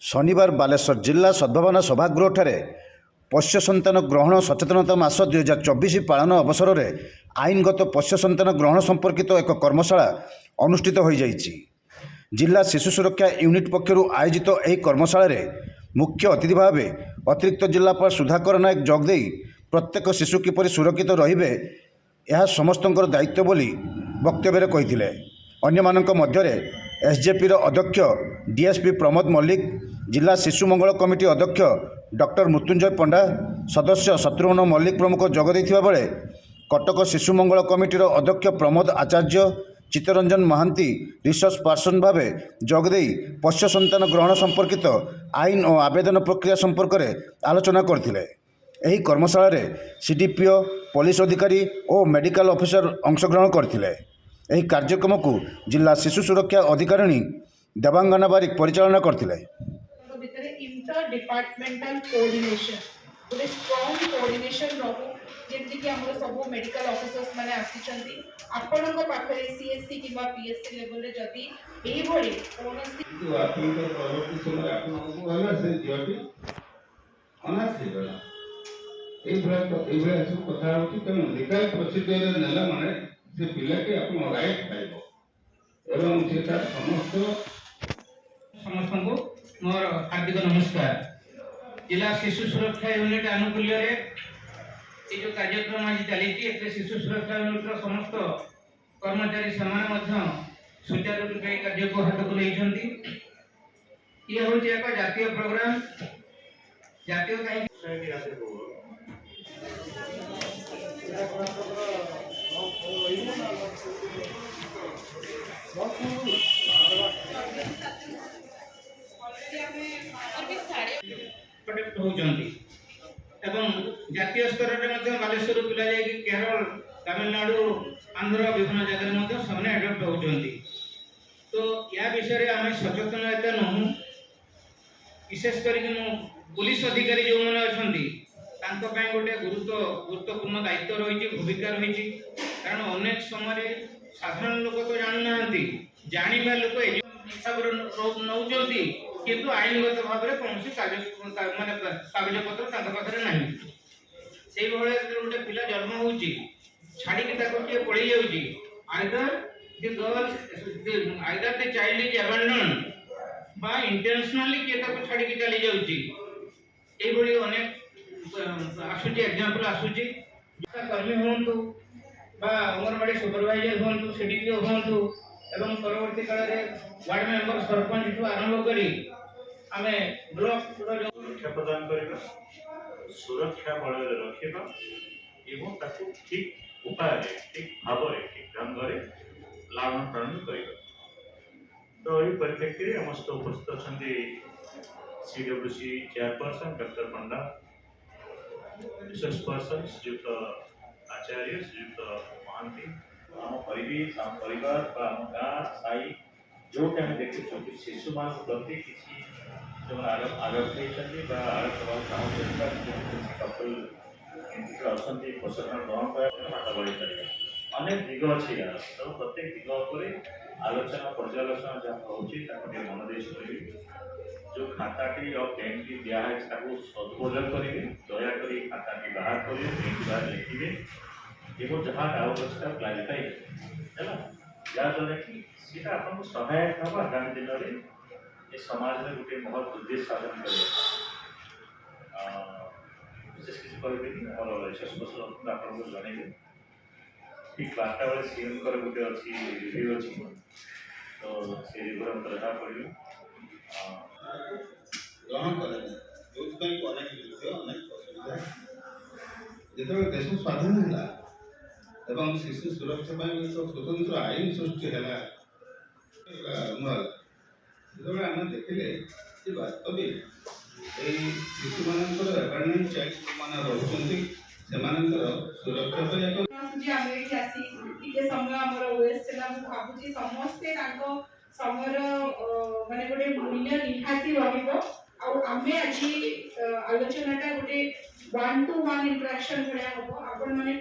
शनिवार बालेश्वर जिला सद्भावना सभागृह पोष्य सन्तान ग्रहण सचेतनता मास 2024 पालन अवसर में आईनगत पोष्य सन्तान ग्रहण संपर्कित एक कर्मशाला अनुष्ठित हो जाइछि। जिला शिशु सुरक्षा यूनिट पक्षर आयोजित यह कर्मशाला मुख्य अतिथि भाव अतिरिक्त जिलापाल सुधाकर नायक जोगदे प्रत्येक शिशु किपरि सुरक्षित रहिबे यह समस्तंकर दायित्व बोली वक्तव्य कहिथिले। अन्यमानक मध्यरे एसजेपी अध्यक्ष डीएसपी प्रमोद मल्लिक, जिला शिशु मंगल कमिटी अध्यक्ष डॉक्टर मृत्युंजय पंडा, सदस्य शत्रुघ्न मल्लिक प्रमुख जोग देथिबा बेले कटक शिशु मंगल कमिटीर अध्यक्ष प्रमोद आचार्य, चित्तरंजन महांती रिसर्च पर्सन भाव जोगदे पोष्य सन्तान ग्रहण संपर्कित आईन और आवेदन प्रक्रिया संपर्क में आलोचना करथिले। एही कर्मशाला सीडीपीओ, पुलिस अधिकारी और मेडिकल ऑफिसर अंशग्रहण करथिले। एही कार्यक्रम को जिला शिशु सुरक्षा अधिकारिणी देवांगना बारिक परिचालना करथिले। इंटर डिपार्टमेंटल कोऑर्डिनेशन गोटे स्ट्रांग कोऑर्डिनेशन रहू जेमती कि हमर सब मेडिकल ऑफिसर्स माने आसीचंती आपनक पाखरे सीएससी किबा पीएससी लेवल रे जदी एही भली कोनोसी तो आपन तो परवर्ती समय आपन को हला से जटी अनाथ से गला एभला सब कथा होती त लीगल प्रोसीजर नेला माने से पिला के आपन राइट पाइबो एवं सेटा समस्त को मोर हार्दिक नमस्कार। जिला शिशु सुरक्षा यूनिट आनुकूल्य जो कार्यक्रम आज चली शिशु सुरक्षा यूनिट समस्त कर्मचारी से सुचारू रूपे कार्य को हाथ को नहीं। ये हूँ एक जातीय प्रोग्राम जातीय प्रोटेक्ट होती जातीय स्तर में बालेश्वर पिला जाकि केरल, तमिलनाडु, आंध्र विभिन्न जगह से एडप्ट होती। तो या विषय आम सचेतन एत नहूँ, विशेषकर पुलिस अधिकारी जो मैंने अच्छा गोटे गुरुत्वपूर्ण दायित्व रही भूमिका रही। कारण अनेक समय साधारण लोक तो जानूना जाना लोक हिसाब नौ किंतु आईनगत भाव में कौन माने कागज पत्र पाखे ना से गोटे पिला जन्म हो छाड़ी पड़े जाऊँगी either the child is abandon बा इंटेंशनली किए छाड़ी चली जाऊँगी। ये अनेक आसूची एग्जांपल आसूची कर्मी हूँ बा अंगनवाड़ी सुपरवाइजर हूँ सीडीपीओ हूँ एवं परवर्ती काल में वार्ड मेंबर सरपंच ठू आरंभ करी आम ब्लॉक सुरक्षा प्रदान करवा सुरक्षा बल रखा एवं ठीक उपाय ठीक भाव ठीक ढंग से लालन पालन करवा। तो ये परिप्रेक्षी में समस्त उपस्थित अच्छा सीडब्ल्यूसी चेयरपर्सन डॉक्टर पंडा, रिसर्च पर्सन श्रीयुक्त आचार्य, श्रीयुक्त महांती, आम परिवेश आम परिवार आम गाँ साई जो आम देखु शिशु मान प्रति किसी जो आरोप कपल अच्छा पोषण ग्रहण कर बढ़ी पारे अनेक दिग अच्छी यार। तो प्रत्येक दिग पर आलोचना पर्यालोचना जहाँ हो मन दे शुणी जो खाताटी और पेनटी दिखाई सदुपयोग करेंगे दयाकोरी खाताटी बाहर करेंगे पेन बाहर लिखे एवं जहाँ डाउट अच्छे क्लारिफाई है जहाँद्वारा कि सीटा आपको सहायक हम आगामी दिन में ये समाज में गोटे महत्व उद्देश्य साधन कर विशेष किसी कह और रिसर्च पर्सन आपको जनइबे ठीक 12टा बेले सीएम गोटे अच्छी रिव्यू अच्छी तो से रिव्यू हम जहाँ पड़े ग्रहण करें जो अनेक युद्ध अनेक असुविधा जो देश स्वाधीन है एवं शिशु सुरक्षा स्वतंत्र आईन सृष्टि है जो आम देखिले वास्तविक शिशु मान अबैंडन चाइल्ड मान रोचे सुरक्षा समस्ते समय माने गोटे मूल्य निहाती रहिबो आमे आज आलोचनाटा गोटे 1-to-1 इंटरेक्शन भलिया हबो। आपण माने